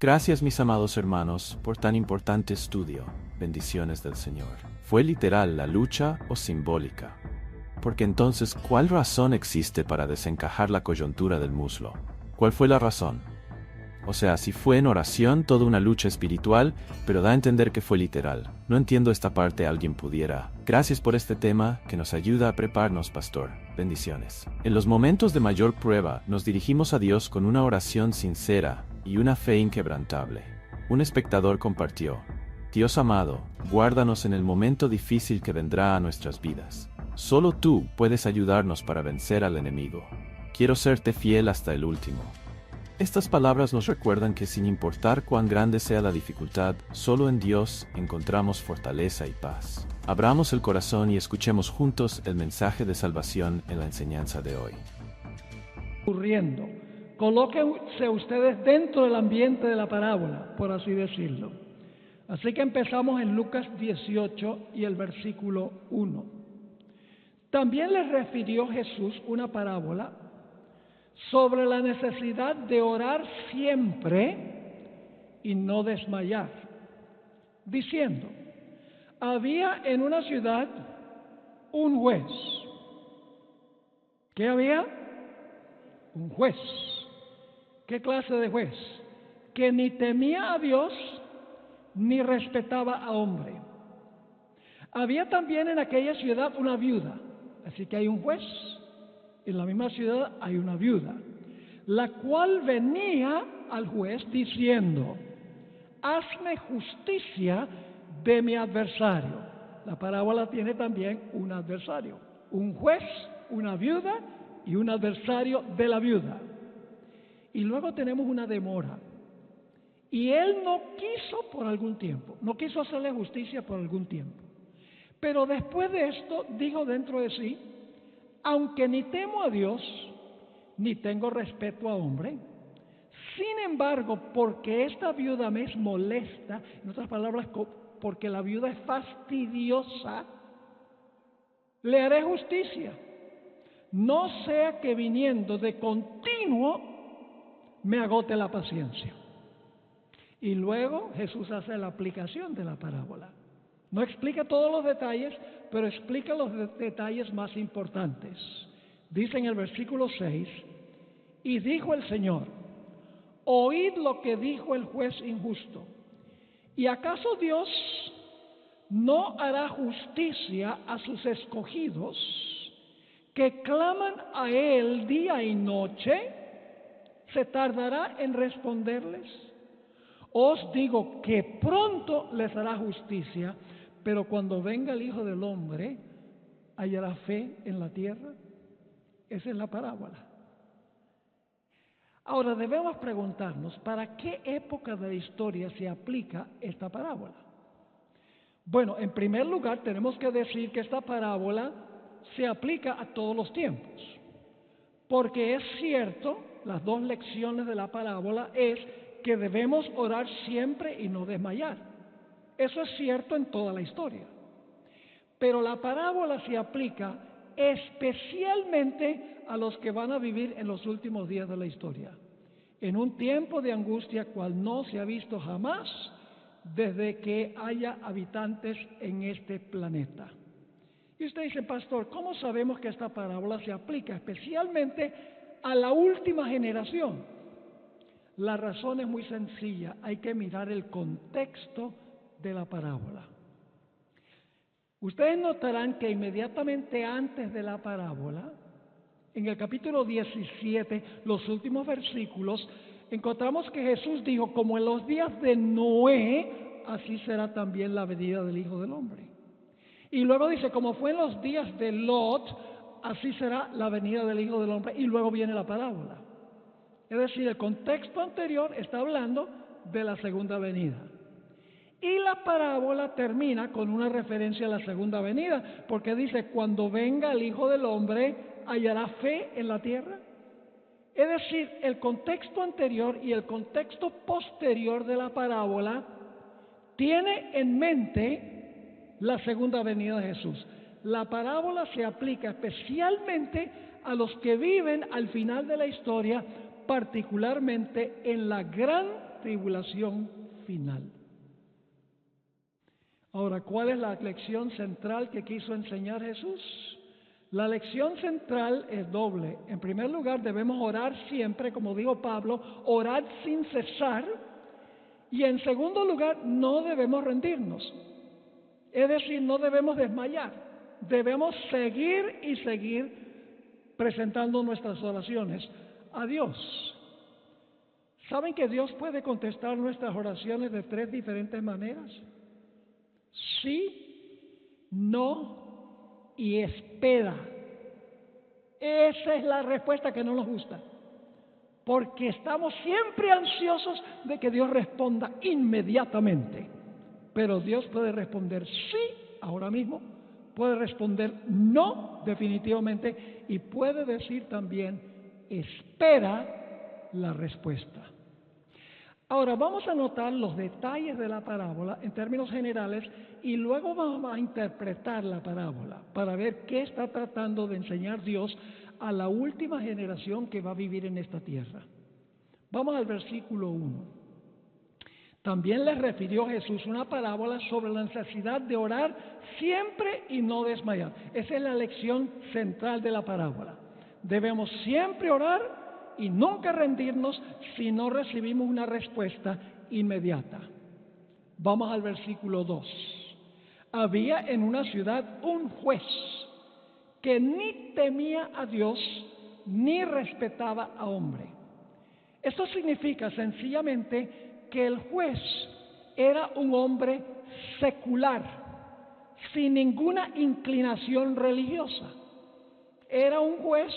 Gracias, mis amados hermanos, por tan importante estudio. Bendiciones del Señor. ¿Fue literal la lucha o simbólica? Porque entonces, ¿cuál razón existe para desencajar la coyuntura del muslo? ¿Cuál fue la razón? O sea, si fue en oración toda una lucha espiritual, pero da a entender que fue literal. No entiendo esta parte, alguien pudiera. Gracias por este tema, que nos ayuda a prepararnos, pastor. Bendiciones. En los momentos de mayor prueba, nos dirigimos a Dios con una oración sincera y una fe inquebrantable. Un espectador compartió: Dios amado, guárdanos en el momento difícil que vendrá a nuestras vidas. Solo tú puedes ayudarnos para vencer al enemigo. Quiero serte fiel hasta el último. Estas palabras nos recuerdan que sin importar cuán grande sea la dificultad, solo en Dios encontramos fortaleza y paz. Abramos el corazón y escuchemos juntos el mensaje de salvación en la enseñanza de hoy. Ocurriendo. Colóquense ustedes dentro del ambiente de la parábola, por así decirlo. Así que empezamos en Lucas 18 y el versículo 1. También les refirió Jesús una parábola sobre la necesidad de orar siempre y no desmayar, diciendo: había en una ciudad un juez. ¿Qué había? Un juez. ¿Qué clase de juez? Que ni temía a Dios ni respetaba a hombre. Había también en aquella ciudad una viuda. Así que hay un juez. En la misma ciudad hay una viuda, la cual venía al juez diciendo: hazme justicia de mi adversario. La parábola tiene también un adversario, un juez, una viuda y un adversario de la viuda. Y luego tenemos una demora. Y él no quiso por algún tiempo, no quiso hacerle justicia por algún tiempo. Pero después de esto dijo dentro de sí: aunque ni temo a Dios, ni tengo respeto a hombre, sin embargo, porque esta viuda me es molesta, en otras palabras, porque la viuda es fastidiosa, le haré justicia, no sea que viniendo de continuo me agote la paciencia. Y luego Jesús hace la aplicación de la parábola. No explica todos los detalles, pero explica los detalles más importantes. Dice en el versículo 6, y dijo el Señor: oíd lo que dijo el juez injusto. ¿Y acaso Dios no hará justicia a sus escogidos, que claman a Él día y noche? ¿Se tardará en responderles? Os digo que pronto les hará justicia. Pero cuando venga el Hijo del Hombre, ¿hallará fe en la tierra? Esa es la parábola. Ahora debemos preguntarnos, ¿para qué época de la historia se aplica esta parábola? Bueno, en primer lugar tenemos que decir que esta parábola se aplica a todos los tiempos. Porque es cierto, las dos lecciones de la parábola es que debemos orar siempre y no desmayar. Eso es cierto en toda la historia. Pero la parábola se aplica especialmente a los que van a vivir en los últimos días de la historia, en un tiempo de angustia cual no se ha visto jamás desde que haya habitantes en este planeta. Y usted dice: pastor, ¿cómo sabemos que esta parábola se aplica especialmente a la última generación? La razón es muy sencilla, hay que mirar el contexto de la parábola. Ustedes notarán que inmediatamente antes de la parábola, en el capítulo 17, los últimos versículos, encontramos que Jesús dijo: como en los días de Noé, así será también la venida del Hijo del Hombre. Y luego dice: como fue en los días de Lot, así será la venida del Hijo del Hombre. Y luego viene la parábola. Es decir, el contexto anterior está hablando de la segunda venida. Y la parábola termina con una referencia a la segunda venida, porque dice: cuando venga el Hijo del Hombre, ¿hallará fe en la tierra? Es decir, el contexto anterior y el contexto posterior de la parábola tiene en mente la segunda venida de Jesús. La parábola se aplica especialmente a los que viven al final de la historia, particularmente en la gran tribulación final. Ahora, ¿cuál es la lección central que quiso enseñar Jesús? La lección central es doble. En primer lugar, debemos orar siempre, como dijo Pablo, orar sin cesar. Y en segundo lugar, no debemos rendirnos. Es decir, no debemos desmayar. Debemos seguir y seguir presentando nuestras oraciones a Dios. ¿Saben que Dios puede contestar nuestras oraciones de 3 diferentes maneras? Sí, no y espera. Esa es la respuesta que no nos gusta, porque estamos siempre ansiosos de que Dios responda inmediatamente. Pero Dios puede responder sí ahora mismo, puede responder no definitivamente y puede decir también espera la respuesta. Ahora vamos a notar los detalles de la parábola en términos generales y luego vamos a interpretar la parábola para ver qué está tratando de enseñar Dios a la última generación que va a vivir en esta tierra. Vamos al versículo 1. También les refirió Jesús una parábola sobre la necesidad de orar siempre y no desmayar. Esa es la lección central de la parábola. Debemos siempre orar y nunca rendirnos si no recibimos una respuesta inmediata. Vamos al versículo 2. Había en una ciudad un juez que ni temía a Dios ni respetaba a hombre. Esto significa sencillamente que el juez era un hombre secular, sin ninguna inclinación religiosa. Era un juez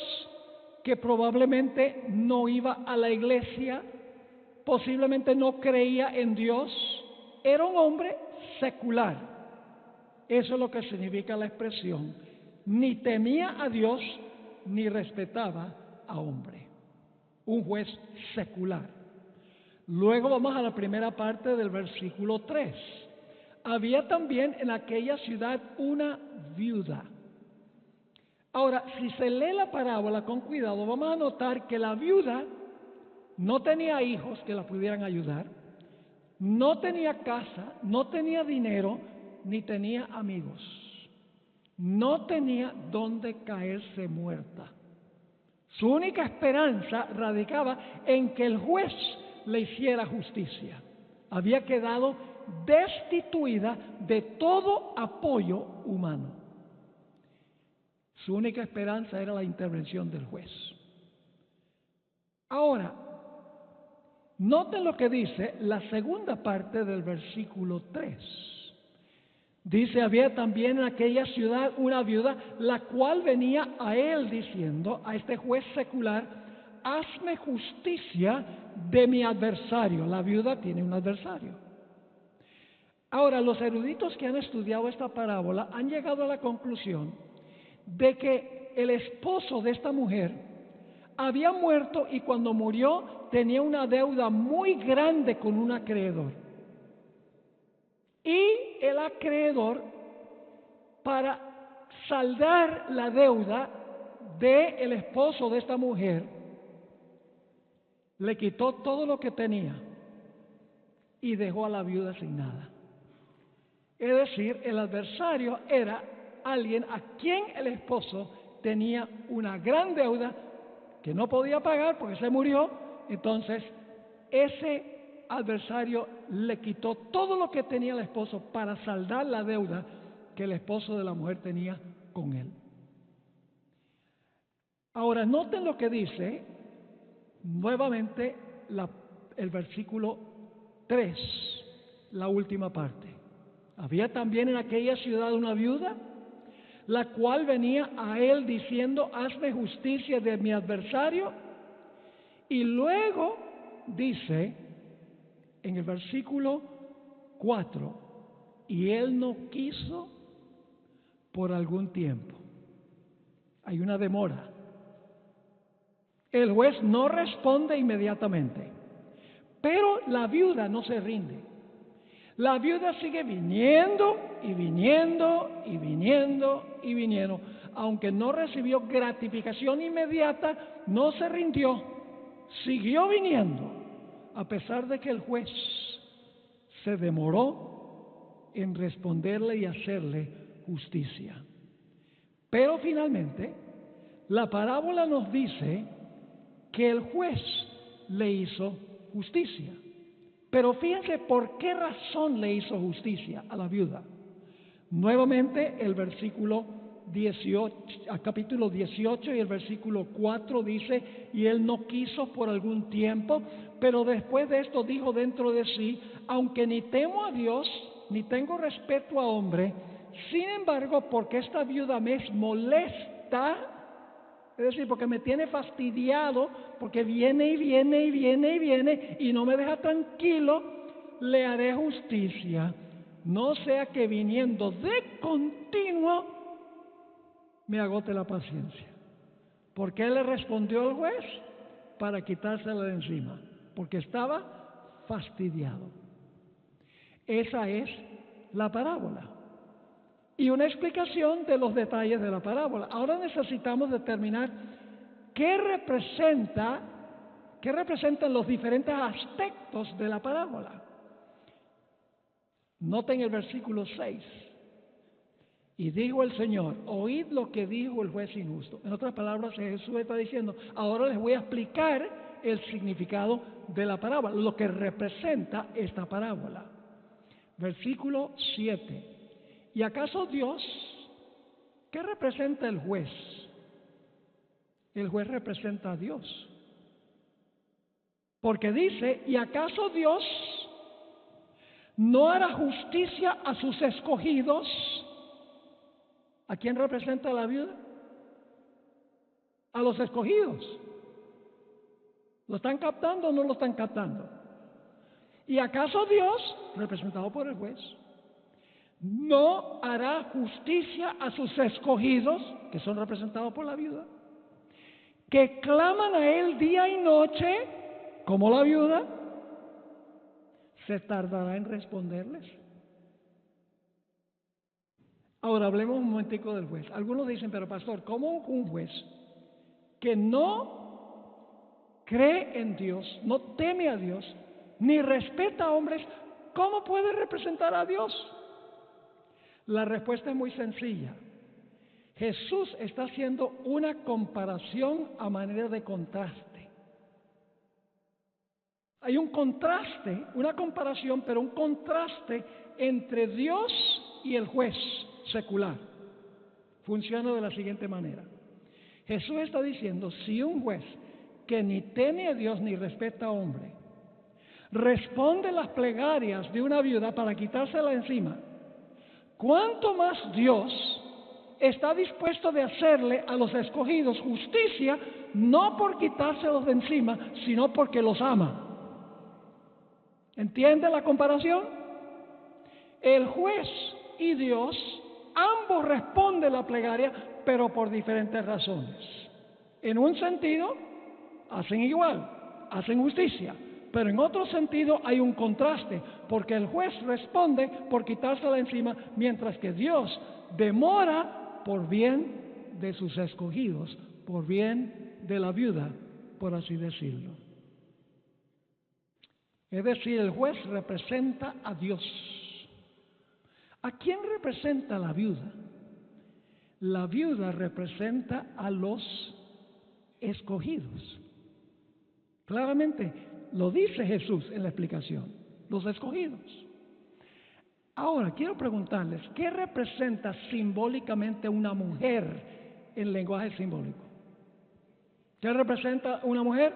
que probablemente no iba a la iglesia, posiblemente no creía en Dios. Era un hombre secular. Eso es lo que significa la expresión. Ni temía a Dios ni respetaba a hombre. Un juez secular. Luego vamos a la primera parte del versículo 3. Había también en aquella ciudad una viuda. Ahora, si se lee la parábola con cuidado, vamos a notar que la viuda no tenía hijos que la pudieran ayudar, no tenía casa, no tenía dinero, ni tenía amigos. No tenía dónde caerse muerta. Su única esperanza radicaba en que el juez le hiciera justicia. Había quedado destituida de todo apoyo humano. Su única esperanza era la intervención del juez. Ahora, noten lo que dice la segunda parte del versículo 3. Dice, había también en aquella ciudad una viuda, la cual venía a él diciendo, a este juez secular, hazme justicia de mi adversario. La viuda tiene un adversario. Ahora, los eruditos que han estudiado esta parábola han llegado a la conclusión de que el esposo de esta mujer había muerto y cuando murió tenía una deuda muy grande con un acreedor. Y el acreedor, para saldar la deuda del esposo de esta mujer, le quitó todo lo que tenía y dejó a la viuda sin nada. Es decir, el adversario era alguien a quien el esposo tenía una gran deuda que no podía pagar porque se murió. Entonces, ese adversario le quitó todo lo que tenía el esposo para saldar la deuda que el esposo de la mujer tenía con él. Ahora, noten lo que dice nuevamente el versículo 3, la última parte. Había también en aquella ciudad una viuda, la cual venía a él diciendo, hazme justicia de mi adversario. Y luego dice en el versículo 4, y él no quiso por algún tiempo. Hay una demora. El juez no responde inmediatamente, pero la viuda no se rinde. La viuda sigue viniendo y viniendo y viniendo y viniendo. Aunque no recibió gratificación inmediata, no se rindió. siguió viniendo, a pesar de que el juez se demoró en responderle y hacerle justicia. Pero finalmente, la parábola nos dice que el juez le hizo justicia. Pero fíjense por qué razón le hizo justicia a la viuda. Nuevamente el versículo 18, capítulo 18 y el versículo 4 dice: y él no quiso por algún tiempo, pero después de esto dijo dentro de sí: aunque ni temo a Dios, ni tengo respeto a hombre, sin embargo, porque esta viuda me es molesta, es decir, porque me tiene fastidiado, porque viene y viene y viene y viene y no me deja tranquilo, le haré justicia, no sea que viniendo de continuo me agote la paciencia. ¿Por qué le respondió el juez? Para quitársela de encima, porque estaba fastidiado. Esa es la parábola. Y una explicación de los detalles de la parábola. Ahora necesitamos determinar qué representan los diferentes aspectos de la parábola. Noten el versículo 6. Y dijo el Señor: oíd lo que dijo el juez injusto. En otras palabras, Jesús está diciendo: ahora les voy a explicar el significado de la parábola, lo que representa esta parábola. Versículo 7. ¿Y acaso Dios, qué representa el juez? El juez representa a Dios. Porque dice: ¿y acaso Dios no hará justicia a sus escogidos? ¿A quién representa la viuda? A los escogidos. ¿Lo están captando o no lo están captando? ¿Y acaso Dios, representado por el juez, no hará justicia a sus escogidos, que son representados por la viuda, que claman a Él día y noche, como la viuda? ¿Se tardará en responderles? Ahora hablemos un momentico del juez. Algunos dicen: pero pastor, ¿cómo un juez que no cree en Dios, no teme a Dios, ni respeta a hombres, cómo puede representar a Dios? La respuesta es muy sencilla. Jesús está haciendo una comparación a manera de contraste. Hay un contraste, una comparación, pero un contraste entre Dios y el juez secular. Funciona de la siguiente manera. Jesús está diciendo: si un juez que ni teme a Dios ni respeta a hombre responde las plegarias de una viuda para quitársela encima, ¿cuánto más Dios está dispuesto de hacerle a los escogidos justicia, no por quitárselos de encima, sino porque los ama? ¿Entiende la comparación? El juez y Dios, ambos responden la plegaria, pero por diferentes razones. En un sentido, hacen igual, hacen justicia. Pero en otro sentido hay un contraste, porque el juez responde por quitársela encima, mientras que Dios demora por bien de sus escogidos, por bien de la viuda, por así decirlo. Es decir, el juez representa a Dios. ¿A quién representa la viuda? La viuda representa a los escogidos. Claramente lo dice Jesús en la explicación: los escogidos. Ahora, quiero preguntarles: ¿qué representa simbólicamente una mujer en lenguaje simbólico? ¿Qué representa una mujer?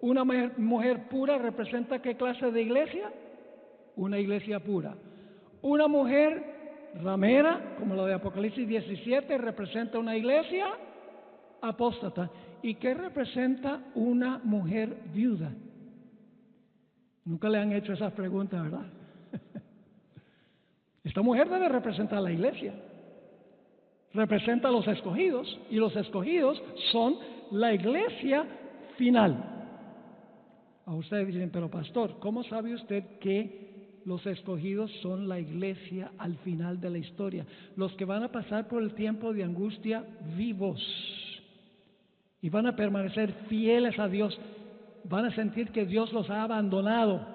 Una mujer pura representa ¿qué clase de iglesia? Una iglesia pura. Una mujer ramera, como la de Apocalipsis 17, representa una iglesia apóstata. ¿Y qué representa una mujer viuda? Nunca le han hecho esas preguntas, ¿verdad? Esta mujer debe representar a la iglesia. Representa a los escogidos, y los escogidos son la iglesia final. A ustedes dicen: pero pastor, ¿cómo sabe usted que los escogidos son la iglesia al final de la historia? Los que van a pasar por el tiempo de angustia vivos. y van a permanecer fieles a Dios. Van a sentir que Dios los ha abandonado,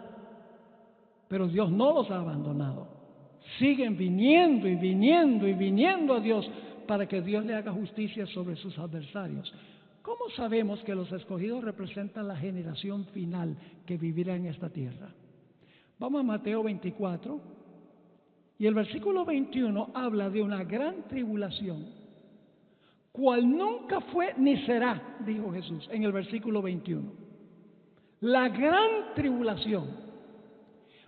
pero Dios no los ha abandonado. Siguen viniendo y viniendo y viniendo a Dios para que Dios le haga justicia sobre sus adversarios. ¿Cómo sabemos que los escogidos representan la generación final que vivirá en esta tierra? Vamos a Mateo 24 y el versículo 21 habla de una gran tribulación, cual nunca fue ni será, dijo Jesús en el versículo 21. La gran tribulación.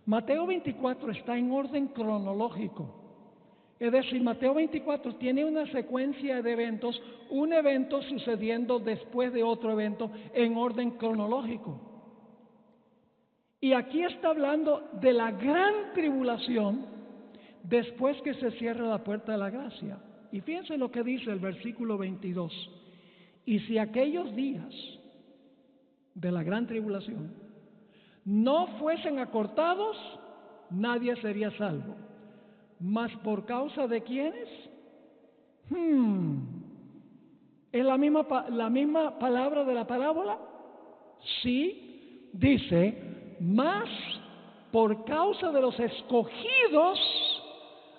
Mateo 24 está en orden cronológico. Es decir, Mateo 24 tiene una secuencia de eventos, un evento sucediendo después de otro evento en orden cronológico. Y aquí está hablando de la gran tribulación después que se cierra la puerta de la gracia. Y fíjense lo que dice el versículo 22. Y si aquellos días de la gran tribulación no fuesen acortados, nadie sería salvo. ¿Mas por causa de quiénes? ¿Es la misma palabra de la parábola? Sí, dice, mas por causa de los escogidos,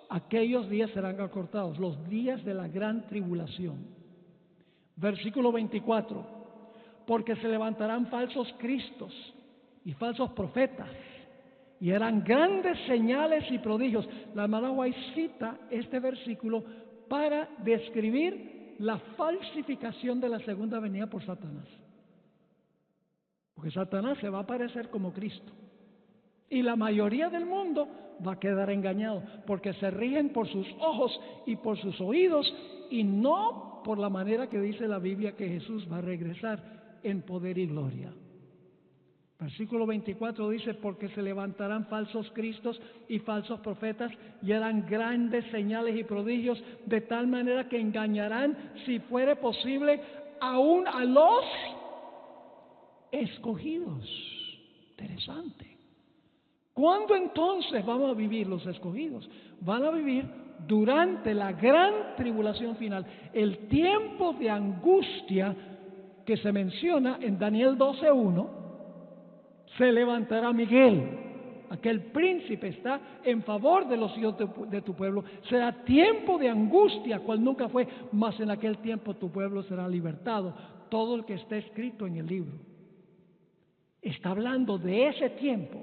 aquellos días serán acortados, los días de la gran tribulación. Versículo 24, porque se levantarán falsos cristos y falsos profetas, y harán grandes señales y prodigios. La hermana White cita este versículo para describir la falsificación de la segunda venida por Satanás. Porque Satanás se va a aparecer como Cristo. Y la mayoría del mundo va a quedar engañado, porque se rigen por sus ojos y por sus oídos, y no por la manera que dice la Biblia que Jesús va a regresar en poder y gloria. Versículo 24 dice, porque se levantarán falsos cristos y falsos profetas y harán grandes señales y prodigios, de tal manera que engañarán, si fuere posible, aún a los escogidos. Interesante. ¿Cuándo entonces vamos a vivir los escogidos? Van a vivir durante la gran tribulación final, el tiempo de angustia que se menciona en Daniel 12:1. Se levantará Miguel, aquel príncipe está en favor de los hijos de tu pueblo. Será tiempo de angustia, cual nunca fue, mas en aquel tiempo tu pueblo será libertado. Todo el que está escrito en el libro. Está hablando de ese tiempo,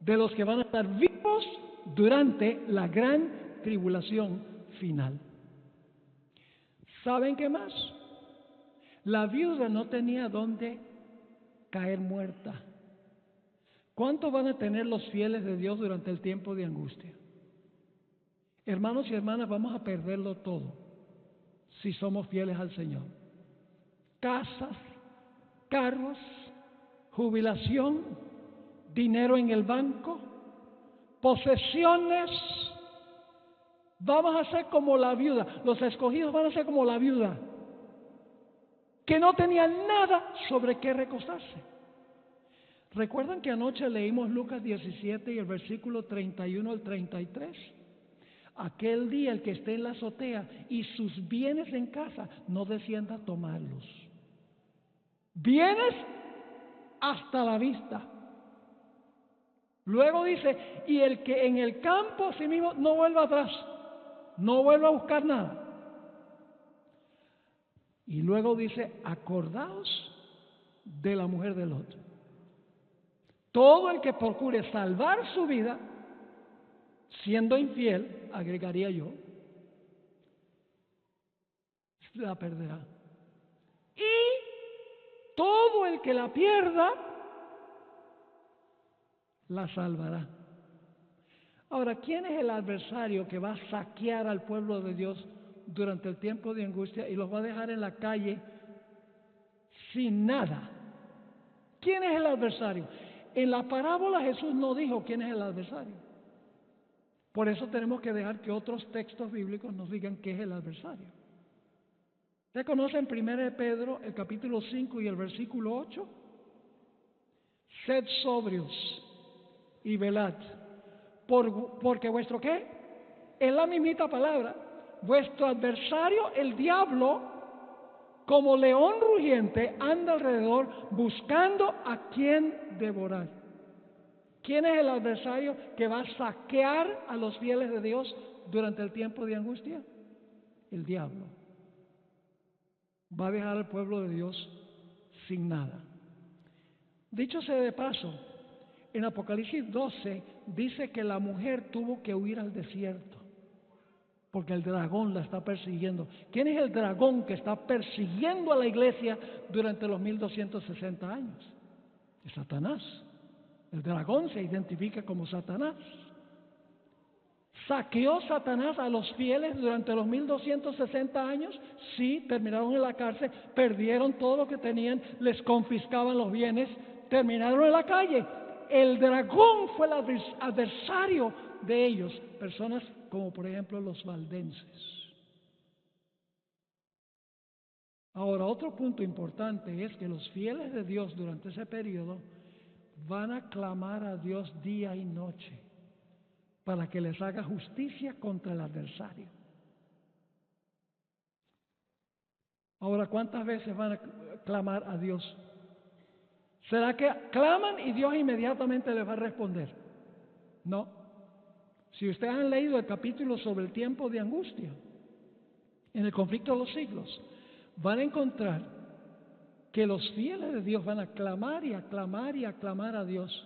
de los que van a estar vivos durante la gran tribulación final. ¿Saben qué más? La viuda no tenía dónde caer muerta. ¿Cuánto van a tener los fieles de Dios durante el tiempo de angustia? Hermanos y hermanas, vamos a perderlo todo si somos fieles al Señor. Casas, carros, jubilación, dinero en el banco, posesiones. Vamos a ser como la viuda. Los escogidos van a ser como la viuda, que no tenía nada sobre qué recostarse. ¿Recuerdan que anoche leímos Lucas 17 y el versículo 31 al 33? Aquel día el que esté en la azotea y sus bienes en casa no descienda a tomarlos. Bienes hasta la vista. Luego dice, y el que en el campo a sí mismo no vuelva atrás, no vuelva a buscar nada. Y luego dice, acordaos de la mujer del otro. Todo el que procure salvar su vida, siendo infiel, agregaría yo, la perderá. Y todo el que la pierda, la salvará. Ahora, ¿quién es el adversario que va a saquear al pueblo de Dios durante el tiempo de angustia y los va a dejar en la calle sin nada? ¿Quién es el adversario? En la parábola Jesús no dijo quién es el adversario. Por eso tenemos que dejar que otros textos bíblicos nos digan qué es el adversario. ¿Usted conoce en 1 Pedro el capítulo 5 y el versículo 8? Sed sobrios y velad, porque vuestro ¿qué? Es la mismita palabra. Vuestro adversario, el diablo, como león rugiente, anda alrededor buscando a quien devorar. ¿Quién es el adversario que va a saquear a los fieles de Dios durante el tiempo de angustia? El diablo. Va a dejar al pueblo de Dios sin nada. Dicho sea de paso, en Apocalipsis 12 dice que la mujer tuvo que huir al desierto porque el dragón la está persiguiendo. ¿Quién es el dragón que está persiguiendo a la iglesia durante los 1260 años? Es Satanás. El dragón se identifica como Satanás. ¿Saqueó Satanás a los fieles durante los 1260 años? Sí, terminaron en la cárcel, perdieron todo lo que tenían, les confiscaban los bienes, terminaron en la calle. El dragón fue el adversario de ellos, personas como por ejemplo los valdenses. Ahora, otro punto importante es que los fieles de Dios durante ese periodo van a clamar a Dios día y noche para que les haga justicia contra el adversario. Ahora, ¿cuántas veces van a clamar a Dios? ¿Será que claman y Dios inmediatamente les va a responder? No. Si ustedes han leído el capítulo sobre el tiempo de angustia, en el conflicto de los siglos, van a encontrar que los fieles de Dios van a clamar y a clamar y a clamar a Dios.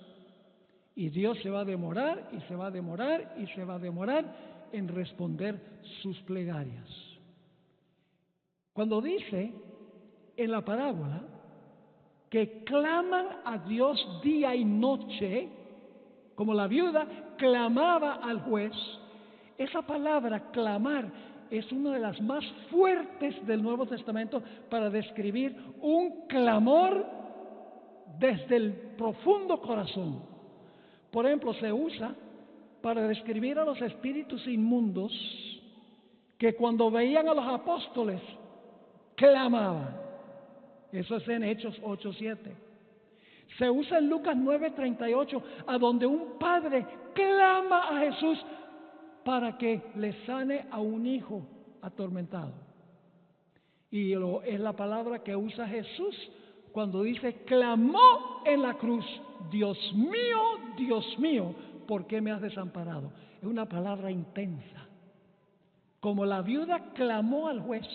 Y Dios se va a demorar y se va a demorar y se va a demorar en responder sus plegarias. Cuando dice en la parábola que claman a Dios día y noche, como la viuda clamaba al juez, esa palabra clamar es una de las más fuertes del Nuevo Testamento para describir un clamor desde el profundo corazón. Por ejemplo, se usa para describir a los espíritus inmundos que cuando veían a los apóstoles clamaban. Eso es en Hechos 8:7. Se usa en Lucas 9:38, a donde un padre clama a Jesús para que le sane a un hijo atormentado. Y es la palabra que usa Jesús cuando dice, clamó en la cruz, Dios mío, ¿por qué me has desamparado? Es una palabra intensa. Como la viuda clamó al juez,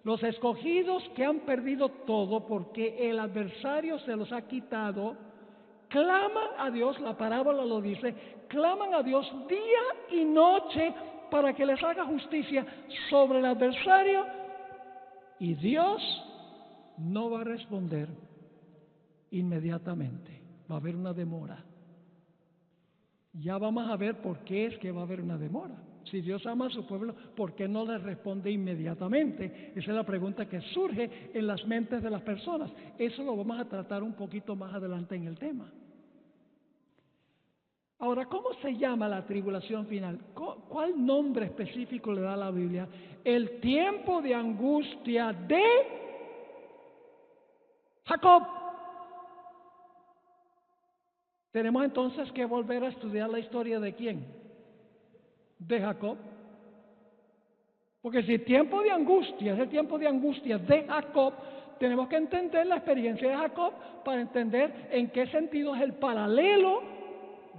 los escogidos que han perdido todo porque el adversario se los ha quitado, claman a Dios, la parábola lo dice, claman a Dios día y noche para que les haga justicia sobre el adversario, y Dios no va a responder inmediatamente, va a haber una demora. Ya vamos a ver por qué es que va a haber una demora. Si Dios ama a su pueblo, ¿por qué no le responde inmediatamente? Esa es la pregunta que surge en las mentes de las personas. Eso lo vamos a tratar un poquito más adelante en el tema. Ahora, ¿cómo se llama la tribulación final? ¿Cuál nombre específico le da la Biblia? El tiempo de angustia de Jacob. Tenemos entonces que volver a estudiar la historia de ¿quién? De Jacob. Porque si el tiempo de angustia es el tiempo de angustia de Jacob, tenemos que entender la experiencia de Jacob para entender en qué sentido es el paralelo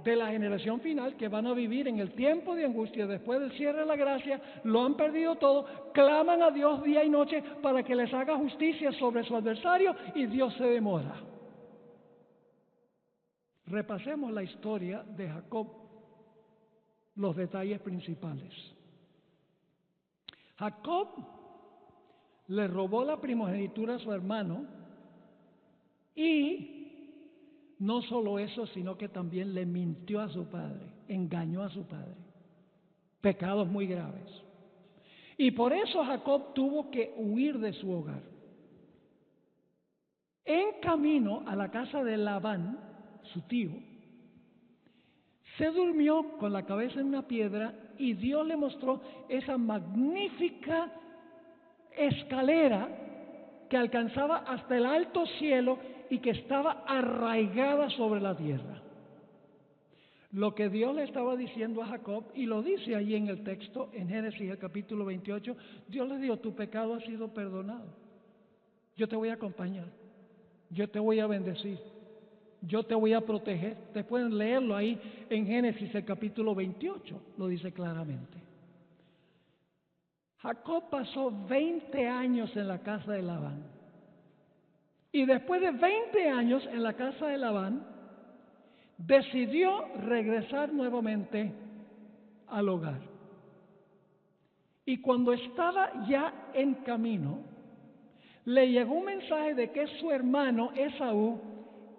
de la generación final que van a vivir en el tiempo de angustia después del cierre de la gracia, lo han perdido todo, claman a Dios día y noche para que les haga justicia sobre su adversario y Dios se demora. Repasemos la historia de Jacob, los detalles principales. Jacob le robó la primogenitura a su hermano y no solo eso, sino que también le mintió a su padre, engañó a su padre. Pecados muy graves. Y por eso Jacob tuvo que huir de su hogar. En camino a la casa de Labán, su tío, se durmió con la cabeza en una piedra y Dios le mostró esa magnífica escalera que alcanzaba hasta el alto cielo y que estaba arraigada sobre la tierra. Lo que Dios le estaba diciendo a Jacob, y lo dice allí en el texto, en Génesis el capítulo 28, Dios le dijo, tu pecado ha sido perdonado. yo te voy a acompañar, yo te voy a bendecir, yo te voy a proteger. Ustedes pueden leerlo ahí en Génesis, el capítulo 28, lo dice claramente. Jacob pasó 20 años en la casa de Labán. Y después de 20 años en la casa de Labán, decidió regresar nuevamente al hogar. Y cuando estaba ya en camino, le llegó un mensaje de que su hermano Esaú,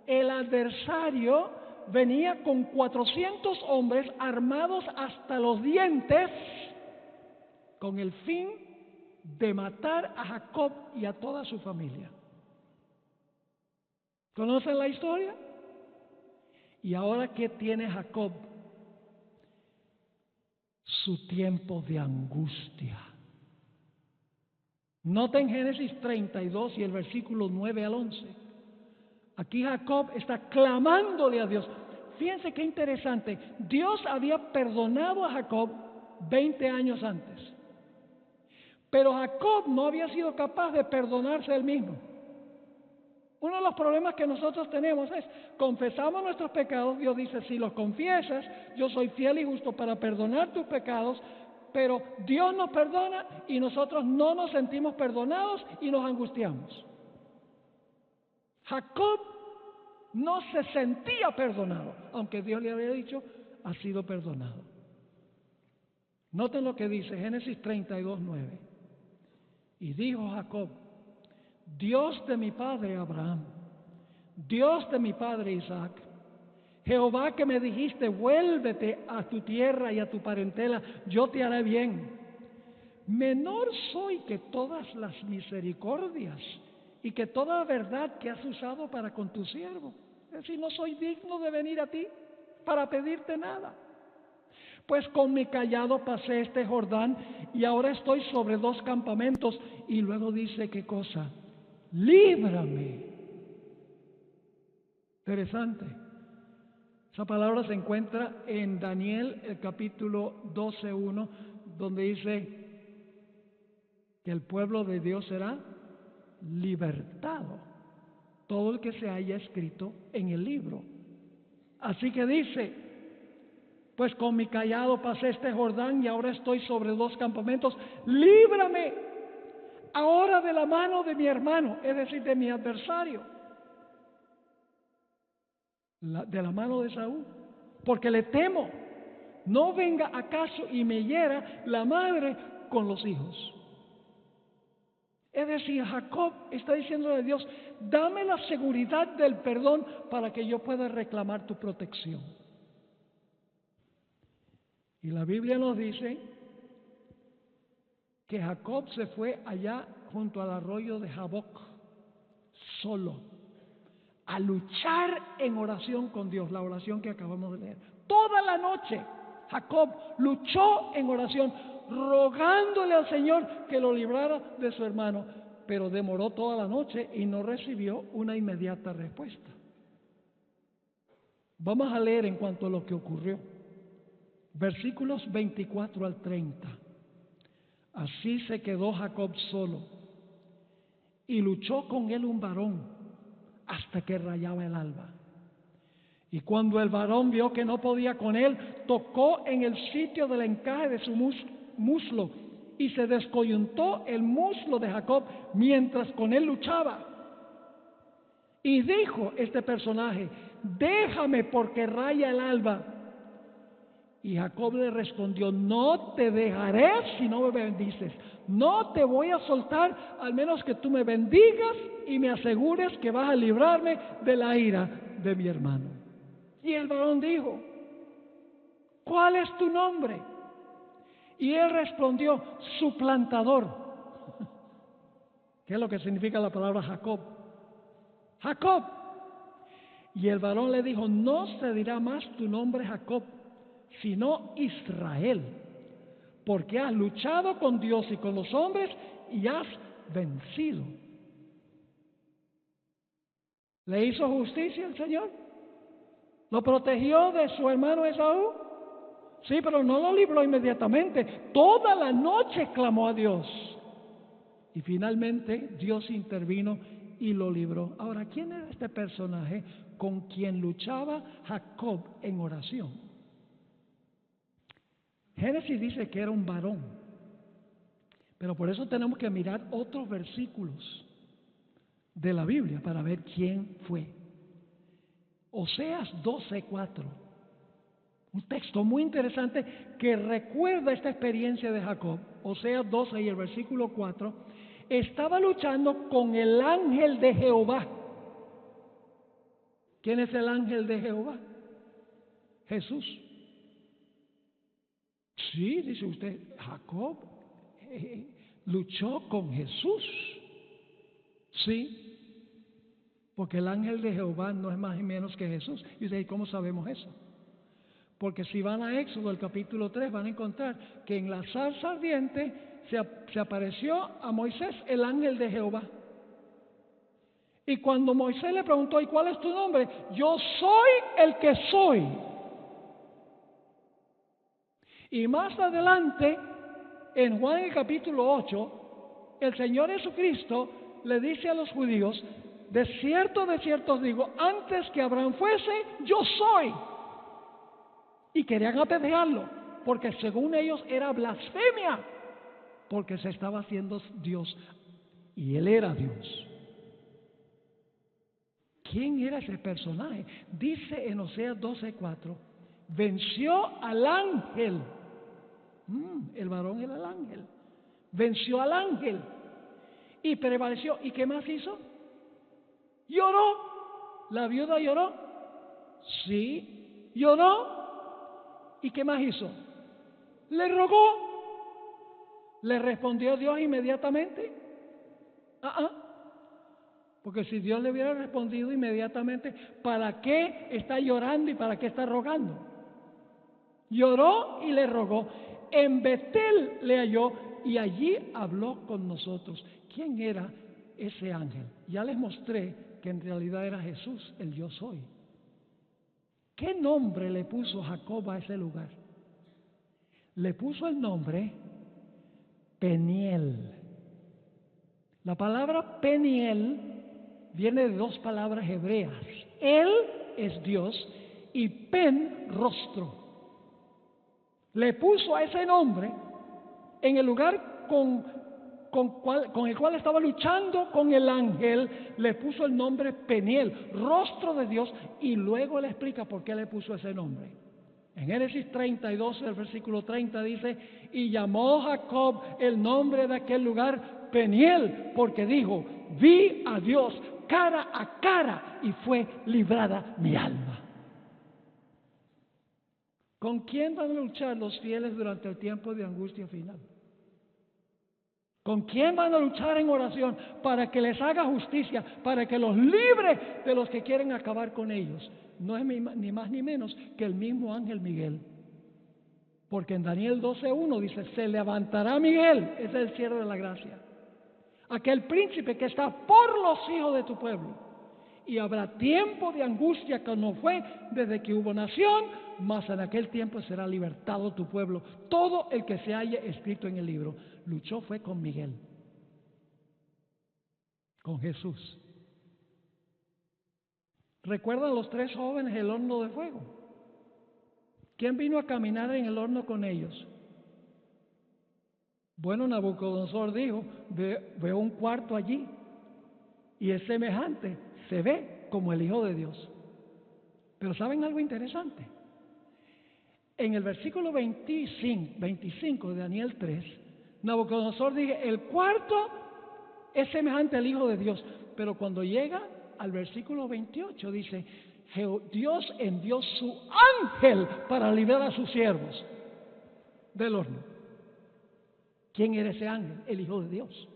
el adversario, venía con 400 hombres armados hasta los dientes, con el fin de matar a Jacob y a toda su familia. ¿Conocen la historia? Y ahora, ¿qué tiene Jacob? Su tiempo de angustia. Noten Génesis 32 y el versículo 9 al 11. Aquí Jacob está clamándole a Dios. Fíjense qué interesante. Dios había perdonado a Jacob 20 años antes. Pero Jacob no había sido capaz de perdonarse él mismo. Uno de los problemas que nosotros tenemos es, confesamos nuestros pecados, Dios dice, si los confiesas, yo soy fiel y justo para perdonar tus pecados, pero Dios nos perdona y nosotros no nos sentimos perdonados y nos angustiamos. Jacob no se sentía perdonado, aunque Dios le había dicho, ha sido perdonado. Noten lo que dice Génesis 32:9. Y dijo Jacob, Dios de mi padre Abraham, Dios de mi padre Isaac, Jehová que me dijiste, vuélvete a tu tierra y a tu parentela, yo te haré bien. Menor soy que todas las misericordias y que toda verdad que has usado para con tu siervo. Es decir, no soy digno de venir a ti para pedirte nada. Pues con mi cayado pasé este Jordán y ahora estoy sobre 2 campamentos. Y luego dice, ¿qué cosa? Líbrame. Interesante. Esa palabra se encuentra en Daniel, el capítulo 12:1, donde dice que el pueblo de Dios será libertado. Todo el que se haya escrito en el libro. Así que dice, pues con mi cayado pasé este Jordán y ahora estoy sobre 2 campamentos. Líbrame ahora de la mano de mi hermano, es decir, de mi adversario, de la mano de Saúl, porque le temo, no venga acaso y me hiera la madre con los hijos. Es decir, Jacob está diciendo a Dios, dame la seguridad del perdón para que yo pueda reclamar tu protección. Y la Biblia nos dice que Jacob se fue allá junto al arroyo de Jaboc, solo, a luchar en oración con Dios, la oración que acabamos de leer. Toda la noche Jacob luchó en oración, rogándole al Señor que lo librara de su hermano, pero demoró toda la noche y no recibió una inmediata respuesta. Vamos a leer en cuanto a lo que ocurrió. Versículos 24 al 30. Así se quedó Jacob solo y luchó con él un varón hasta que rayaba el alba. Y cuando el varón vio que no podía con él, tocó en el sitio del encaje de su muslo y se descoyuntó el muslo de Jacob mientras con él luchaba. Y dijo este personaje, déjame porque raya el alba. Y Jacob le respondió, no te dejaré si no me bendices. No te voy a soltar al menos que tú me bendigas y me asegures que vas a librarme de la ira de mi hermano. Y el varón dijo, ¿cuál es tu nombre? Y él respondió, suplantador. ¿Qué es lo que significa la palabra Jacob? Jacob. Y el varón le dijo, no se dirá más tu nombre Jacob, sino Israel, porque has luchado con Dios y con los hombres y has vencido. ¿Le hizo justicia el Señor? ¿Lo protegió de su hermano Esaú? Sí, pero no lo libró inmediatamente. Toda la noche clamó a Dios. Y finalmente Dios intervino y lo libró. Ahora, ¿quién era este personaje con quien luchaba Jacob en oración? Génesis dice que era un varón, pero por eso tenemos que mirar otros versículos de la Biblia para ver quién fue. Oseas 12:4, un texto muy interesante que recuerda esta experiencia de Jacob. Oseas 12 y el versículo 4, estaba luchando con el ángel de Jehová. ¿Quién es el ángel de Jehová? Jesús. Sí, dice usted, Jacob luchó con Jesús. Sí, porque el ángel de Jehová no es más ni menos que Jesús. Y usted, ¿cómo sabemos eso? Porque si van a Éxodo, el capítulo 3, van a encontrar que en la zarza ardiente se apareció a Moisés el ángel de Jehová. Y cuando Moisés le preguntó, ¿y cuál es tu nombre? Yo soy el que soy. Y más adelante, en Juan el capítulo 8, el Señor Jesucristo le dice a los judíos, de cierto os digo, antes que Abraham fuese, yo soy. Y querían apedrearlo, porque según ellos era blasfemia, porque se estaba haciendo Dios, y él era Dios. ¿Quién era ese personaje? Dice en Oseas 12:4, venció al ángel. El varón era el ángel. Venció al ángel y prevaleció. ¿Y qué más hizo? Lloró. ¿La viuda lloró? Sí, lloró. ¿Y qué más hizo? Le rogó. ¿Le respondió Dios inmediatamente? Porque si Dios le hubiera respondido inmediatamente, ¿para qué está llorando y para qué está rogando? Lloró y le rogó. En Betel le halló y allí habló con nosotros. ¿Quién era ese ángel? Ya les mostré que en realidad era Jesús, el yo soy. ¿Qué nombre le puso Jacob a ese lugar? Le puso el nombre Peniel. La palabra Peniel viene de dos palabras hebreas. Él es Dios y Pen, rostro. Le puso a ese nombre en el lugar con el cual estaba luchando con el ángel, le puso el nombre Peniel, rostro de Dios, y luego le explica por qué le puso ese nombre. En Génesis 32, el versículo 30 dice, y llamó Jacob el nombre de aquel lugar Peniel, porque dijo, vi a Dios cara a cara y fue librada mi alma. ¿Con quién van a luchar los fieles durante el tiempo de angustia final? ¿Con quién van a luchar en oración para que les haga justicia, para que los libre de los que quieren acabar con ellos? No es ni más ni menos que el mismo ángel Miguel. Porque en Daniel 12:1 dice, se levantará Miguel, ese es el cierre de la gracia, aquel príncipe que está por los hijos de tu pueblo. Y habrá tiempo de angustia que no fue desde que hubo nación, mas en aquel tiempo será libertado tu pueblo. Todo el que se haya escrito en el libro. Luchó fue con Miguel, con Jesús. ¿Recuerdan los tres jóvenes el horno de fuego? ¿Quién vino a caminar en el horno con ellos? Bueno, Nabucodonosor dijo, veo un cuarto allí y es semejante, se ve como el Hijo de Dios. Pero ¿saben algo interesante? En el versículo 25 de Daniel 3, Nabucodonosor dice, el cuarto es semejante al Hijo de Dios. Pero cuando llega al versículo 28 dice, Dios envió su ángel para librar a sus siervos del horno. ¿Quién era ese ángel? El Hijo de Dios.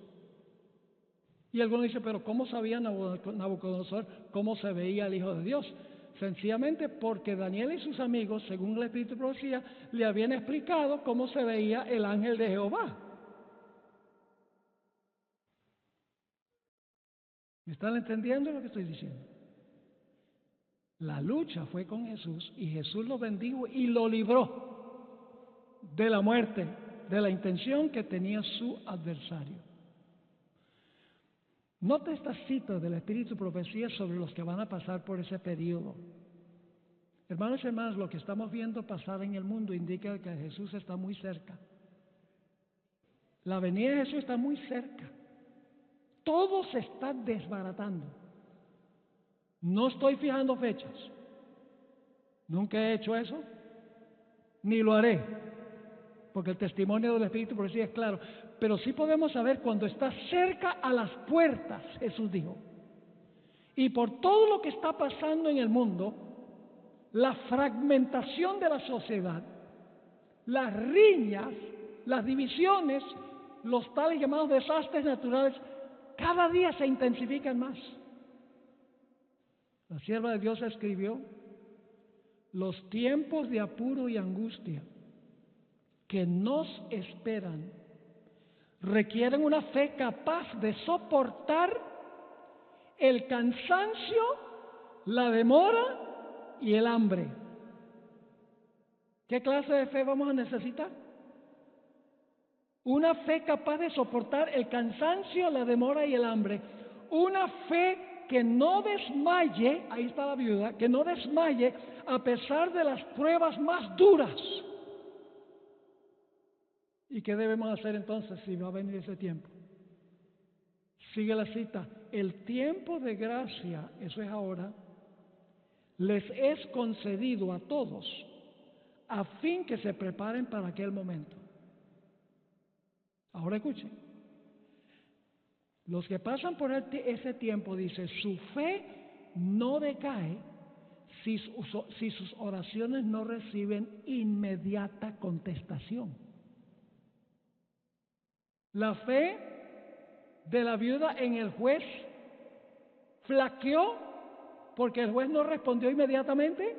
Y algunos dicen, pero ¿cómo sabía Nabucodonosor cómo se veía el Hijo de Dios? Sencillamente porque Daniel y sus amigos, según el Espíritu de Profecía, le habían explicado cómo se veía el ángel de Jehová. ¿Me están entendiendo lo que estoy diciendo? La lucha fue con Jesús y Jesús lo bendijo y lo libró de la muerte, de la intención que tenía su adversario. Nota estas citas del Espíritu y Profecía sobre los que van a pasar por ese periodo. Hermanos y hermanas, lo que estamos viendo pasar en el mundo indica que Jesús está muy cerca. La venida de Jesús está muy cerca. Todo se está desbaratando. No estoy fijando fechas. Nunca he hecho eso, ni lo haré, porque el testimonio del Espíritu y Profecía es claro. Pero sí podemos saber cuando está cerca a las puertas, Jesús dijo. Y por todo lo que está pasando en el mundo, la fragmentación de la sociedad, las riñas, las divisiones, los tales llamados desastres naturales, cada día se intensifican más. La sierva de Dios escribió: los tiempos de apuro y angustia que nos esperan requieren una fe capaz de soportar el cansancio, la demora y el hambre. ¿Qué clase de fe vamos a necesitar? Una fe capaz de soportar el cansancio, la demora y el hambre. Una fe que no desmaye, ahí está la viuda, que no desmaye a pesar de las pruebas más duras. ¿Y qué debemos hacer entonces si va a venir ese tiempo? Sigue la cita: el tiempo de gracia, eso es ahora, les es concedido a todos a fin que se preparen para aquel momento. Ahora escuchen, los que pasan por ese tiempo, dice, su fe no decae si sus oraciones no reciben inmediata contestación. La fe de la viuda en el juez flaqueó porque el juez no respondió inmediatamente.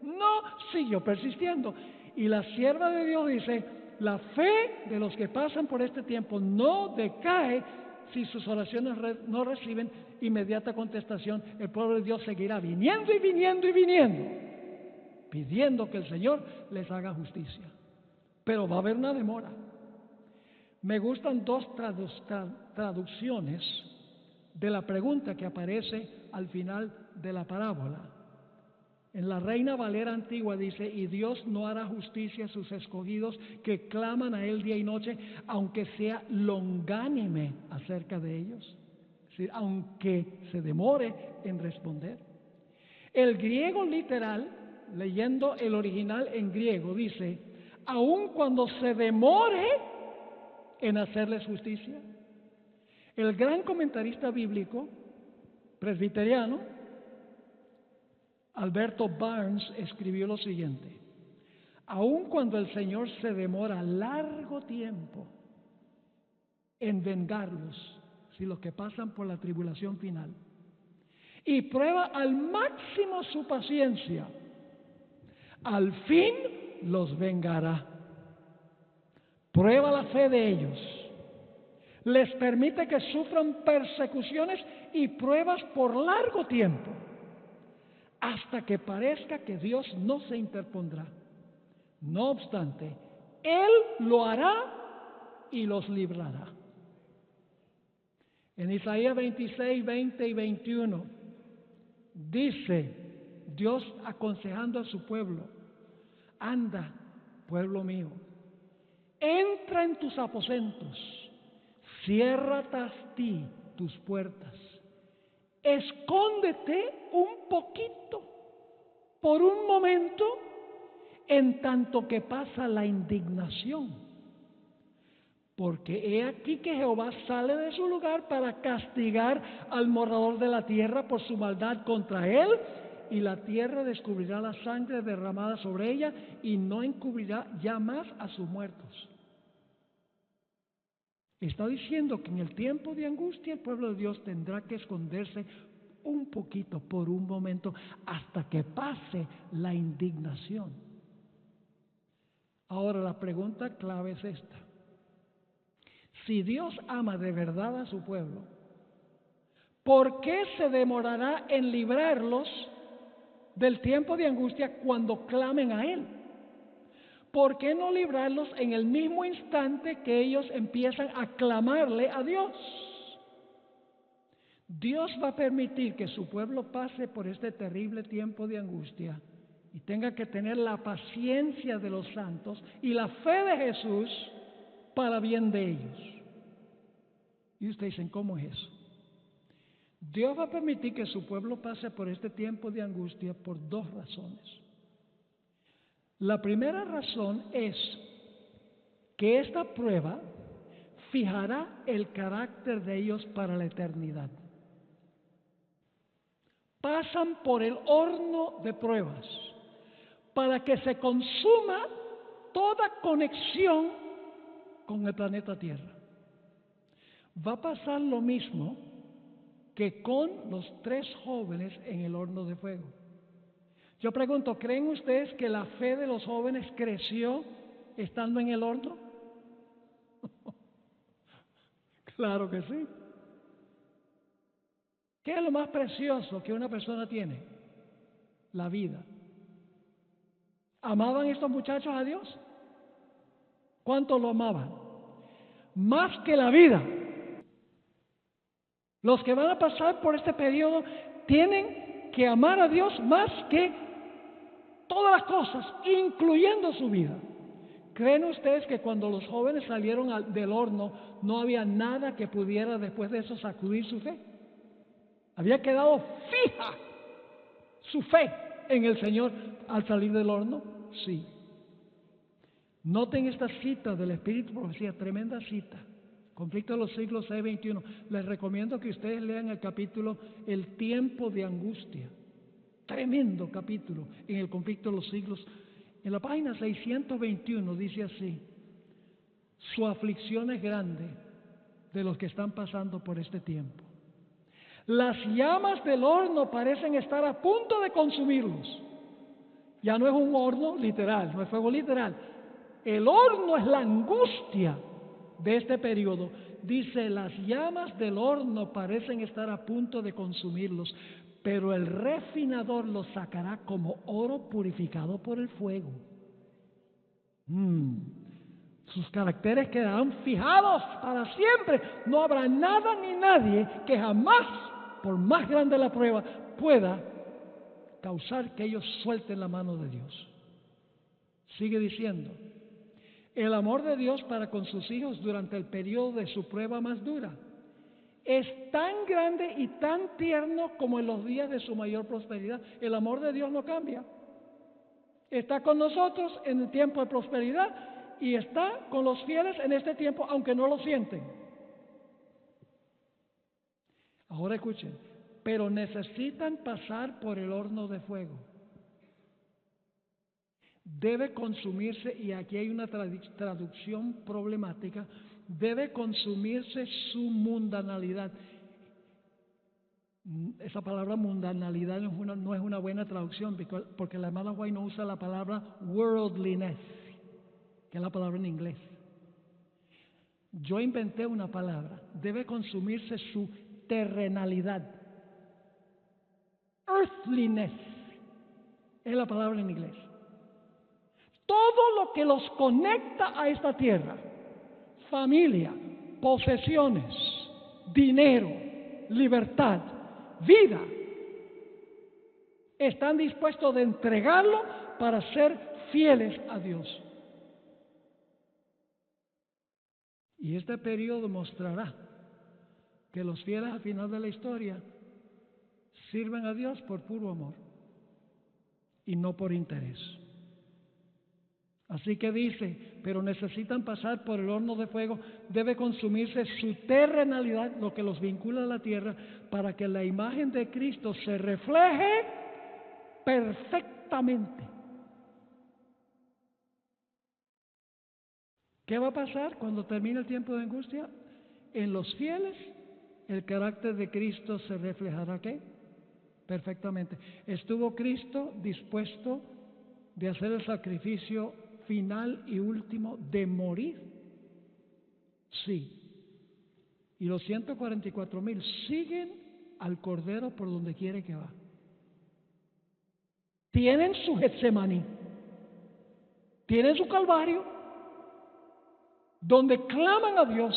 No, siguió persistiendo. Y la sierva de Dios dice: la fe de los que pasan por este tiempo no decae si sus oraciones no reciben inmediata contestación. El pueblo de Dios seguirá viniendo y viniendo y viniendo, pidiendo que el Señor les haga justicia. Pero va a haber una demora. Me gustan dos traducciones de la pregunta que aparece al final de la parábola. En la Reina Valera antigua dice: y Dios no hará justicia a sus escogidos que claman a Él día y noche, aunque sea longánime acerca de ellos. Es decir, aunque se demore en responder. El griego literal, leyendo el original en griego, dice: aun cuando se demore en hacerles justicia. El gran comentarista bíblico presbiteriano Alberto Barnes escribió lo siguiente: aun cuando el Señor se demora largo tiempo en vengarlos, si los que pasan por la tribulación final, y prueba al máximo su paciencia, al fin los vengará. Prueba la fe de ellos, les permite que sufran persecuciones y pruebas por largo tiempo, hasta que parezca que Dios no se interpondrá. No obstante, Él lo hará y los librará. En Isaías 26, 20 y 21 dice Dios aconsejando a su pueblo: anda, pueblo mío, entra en tus aposentos, cierra tras ti tus puertas, escóndete un poquito, por un momento, en tanto que pasa la indignación. Porque he aquí que Jehová sale de su lugar para castigar al morador de la tierra por su maldad contra él, y la tierra descubrirá la sangre derramada sobre ella y no encubrirá ya más a sus muertos. Está diciendo que en el tiempo de angustia el pueblo de Dios tendrá que esconderse un poquito, por un momento, hasta que pase la indignación. Ahora la pregunta clave es esta: si Dios ama de verdad a su pueblo, ¿por qué se demorará en librarlos del tiempo de angustia cuando clamen a Él? ¿Por qué no librarlos en el mismo instante que ellos empiezan a clamarle a Dios? Dios va a permitir que su pueblo pase por este terrible tiempo de angustia y tenga que tener la paciencia de los santos y la fe de Jesús para bien de ellos. Y ustedes dicen, ¿cómo es eso? Dios va a permitir que su pueblo pase por este tiempo de angustia por dos razones. La primera razón es que esta prueba fijará el carácter de ellos para la eternidad. Pasan por el horno de pruebas para que se consuma toda conexión con el planeta Tierra. Va a pasar lo mismo que con los 3 jóvenes en el horno de fuego. Yo pregunto, ¿creen ustedes que la fe de los jóvenes creció estando en el horno? Claro que sí. ¿Qué es lo más precioso que una persona tiene? La vida. ¿Amaban estos muchachos a Dios? ¿Cuánto lo amaban? Más que la vida. Los que van a pasar por este periodo tienen que amar a Dios más que todas las cosas, incluyendo su vida. ¿Creen ustedes que cuando los jóvenes salieron del horno no había nada que pudiera después de eso sacudir su fe? Había quedado fija su fe en el Señor al salir del horno. Sí. Noten esta cita del Espíritu de Profecía, tremenda cita. Conflicto de los siglos 6-21. Les recomiendo que ustedes lean el capítulo El tiempo de angustia. Tremendo capítulo en el conflicto de los siglos. En la página 621 dice así: su aflicción es grande de los que están pasando por este tiempo. Las llamas del horno parecen estar a punto de consumirlos. Ya no es un horno literal, no es fuego literal. El horno es la angustia de este periodo. Dice, las llamas del horno parecen estar a punto de consumirlos, pero el refinador los sacará como oro purificado por el fuego. Sus caracteres quedarán fijados para siempre. No habrá nada ni nadie que jamás, por más grande la prueba, pueda causar que ellos suelten la mano de Dios. Sigue diciendo, el amor de Dios para con sus hijos durante el periodo de su prueba más dura es tan grande y tan tierno como en los días de su mayor prosperidad. El amor de Dios no cambia. Está con nosotros en el tiempo de prosperidad y está con los fieles en este tiempo, aunque no lo sienten. Ahora escuchen, pero necesitan pasar por el horno de fuego. Debe consumirse, y aquí hay una traducción problemática, debe consumirse su mundanalidad. Esa palabra mundanalidad no es una buena traducción, porque la hermana White no usa la palabra worldliness, que es la palabra en inglés. Yo inventé una palabra, debe consumirse su terrenalidad. Earthliness es la palabra en inglés. Todo lo que los conecta a esta tierra, familia, posesiones, dinero, libertad, vida, están dispuestos de entregarlo para ser fieles a Dios. Y este periodo mostrará que los fieles al final de la historia sirven a Dios por puro amor y no por interés. Así que dice, pero necesitan pasar por el horno de fuego, debe consumirse su terrenalidad, lo que los vincula a la tierra, para que la imagen de Cristo se refleje perfectamente. ¿Qué va a pasar cuando termine el tiempo de angustia? En los fieles, el carácter de Cristo se reflejará, ¿qué? Perfectamente. ¿Estuvo Cristo dispuesto de hacer el sacrificio final y último de morir? Sí. Y los 144,000 siguen al Cordero por donde quiere que va. Tienen su Getsemaní, tienen su Calvario, donde claman a Dios,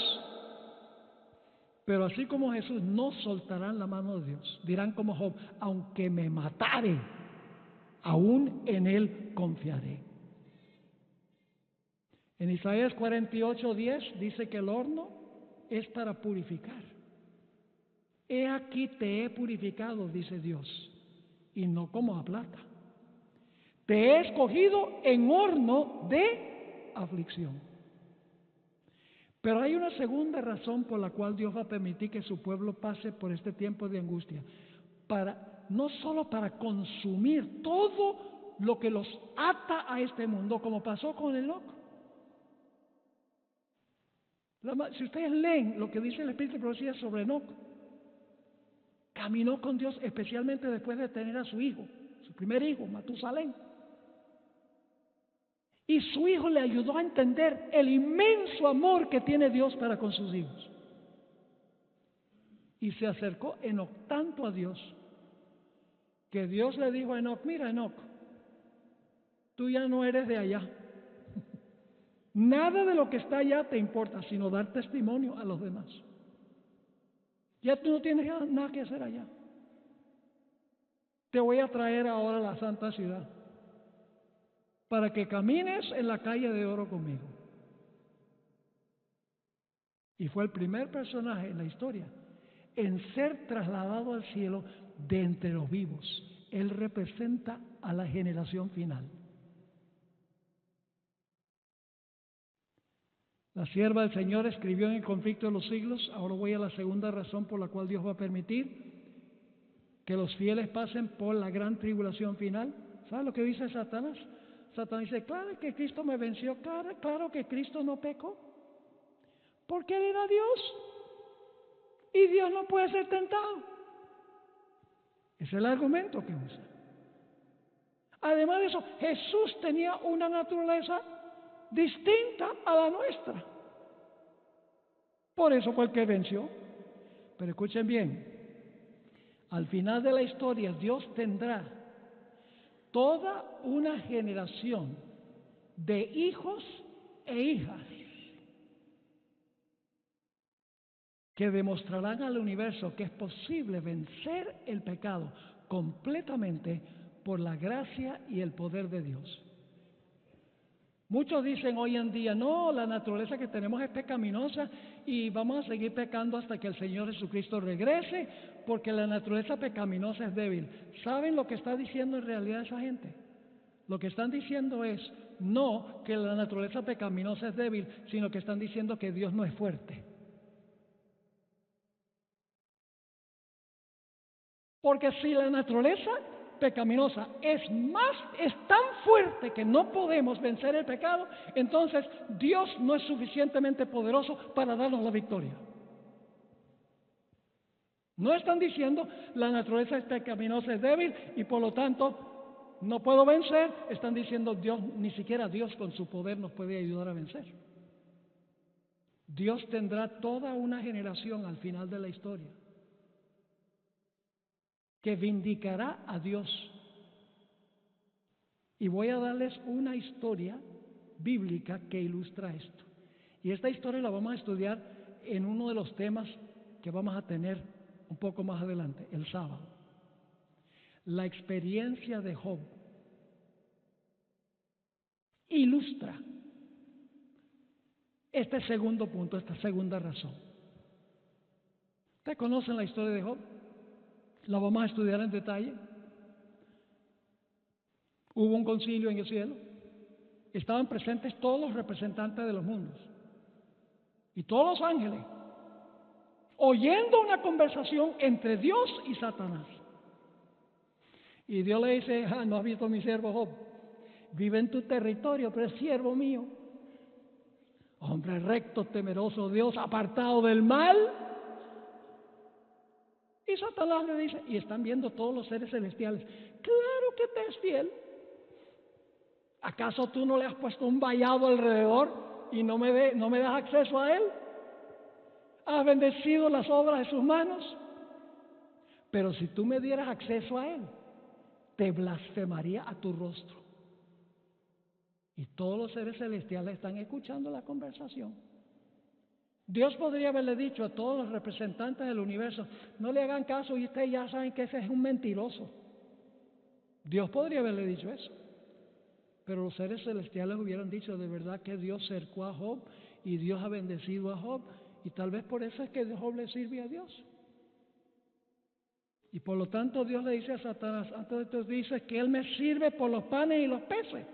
Pero así como Jesús, no soltarán la mano de Dios. Dirán como Job, aunque me matare, aún en Él confiaré. En Isaías 48:10 dice que el horno es para purificar. He aquí te he purificado, dice Dios, y no como a plata. Te he escogido en horno de aflicción. Pero hay una segunda razón por la cual Dios va a permitir que su pueblo pase por este tiempo de angustia. No solo para consumir todo lo que los ata a este mundo, como pasó con Enoc. Si ustedes leen lo que dice el Espíritu de Profecía sobre Enoc, caminó con Dios especialmente después de tener a su hijo, su primer hijo, Matusalén. Y su hijo le ayudó a entender el inmenso amor que tiene Dios para con sus hijos. Y se acercó Enoc tanto a Dios, que Dios le dijo a Enoc, mira Enoc, tú ya no eres de allá. Nada de lo que está allá te importa, sino dar testimonio a los demás. Ya tú no tienes nada que hacer allá. Te voy a traer ahora a la santa ciudad, para que camines en la calle de oro conmigo. Y fue el primer personaje en la historia en ser trasladado al cielo de entre los vivos. Él representa a la generación final. La sierva del Señor escribió en el conflicto de los siglos. Ahora voy a la segunda razón por la cual Dios va a permitir que los fieles pasen por la gran tribulación final. ¿Sabe lo que dice Satanás? Satanás dice, claro que Cristo me venció, claro que Cristo no pecó, porque Él era Dios y Dios no puede ser tentado. Ese es el argumento que usa. Además de eso, Jesús tenía una naturaleza distinta a la nuestra. Por eso fue el que venció. Pero escuchen bien, al final de la historia Dios tendrá toda una generación de hijos e hijas que demostrarán al universo que es posible vencer el pecado completamente por la gracia y el poder de Dios. Muchos dicen hoy en día, no, la naturaleza que tenemos es pecaminosa y vamos a seguir pecando hasta que el Señor Jesucristo regrese, porque la naturaleza pecaminosa es débil. ¿Saben lo que está diciendo en realidad esa gente? Lo que están diciendo es, no que la naturaleza pecaminosa es débil, sino que están diciendo que Dios no es fuerte. Porque si la naturaleza pecaminosa es tan fuerte que no podemos vencer el pecado, entonces Dios no es suficientemente poderoso para darnos la victoria. No están diciendo la naturaleza pecaminosa es débil y por lo tanto no puedo vencer. Están diciendo Dios, ni siquiera Dios con su poder nos puede ayudar a vencer. Dios tendrá toda una generación al final de la historia que vindicará a Dios. Y voy a darles una historia bíblica que ilustra esto. Y esta historia la vamos a estudiar en uno de los temas que vamos a tener un poco más adelante, el sábado. La experiencia de Job ilustra este segundo punto, esta segunda razón. ¿Ustedes conocen la historia de Job? La vamos a estudiar en detalle. Hubo un concilio en el cielo. Estaban presentes todos los representantes de los mundos y todos los ángeles, oyendo una conversación entre Dios y Satanás. Y Dios le dice, ¿no has visto a mi siervo Job? Vive en tu territorio, pero es siervo mío. Hombre recto, temeroso de Dios, apartado del mal. Y Satanás le dice, y están viendo todos los seres celestiales, claro que te es fiel. ¿Acaso tú no le has puesto un vallado alrededor y no me das acceso a él? ¿Has bendecido las obras de sus manos? Pero si tú me dieras acceso a él, te blasfemaría a tu rostro. Y todos los seres celestiales están escuchando la conversación. Dios podría haberle dicho a todos los representantes del universo, no le hagan caso y ustedes ya saben que ese es un mentiroso. Dios podría haberle dicho eso. Pero los seres celestiales hubieran dicho de verdad que Dios cercó a Job y Dios ha bendecido a Job. Y tal vez por eso es que Job le sirve a Dios. Y por lo tanto Dios le dice a Satanás, antes de esto dice que él me sirve por los panes y los peces,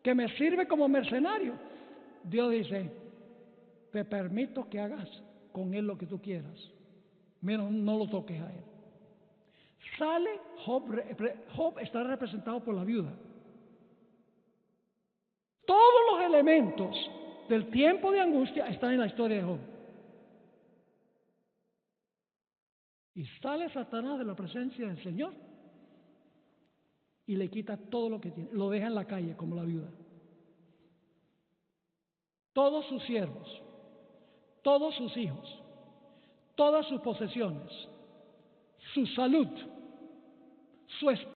que me sirve como mercenario. Dios dice, te permito que hagas con él lo que tú quieras, menos no lo toques a él. Sale Job está representado por la viuda. Todos los elementos del tiempo de angustia están en la historia de Job. Y sale Satanás de la presencia del Señor y le quita todo lo que tiene, lo deja en la calle como la viuda. Todos sus siervos, todos sus hijos, todas sus posesiones, su salud, su espíritu.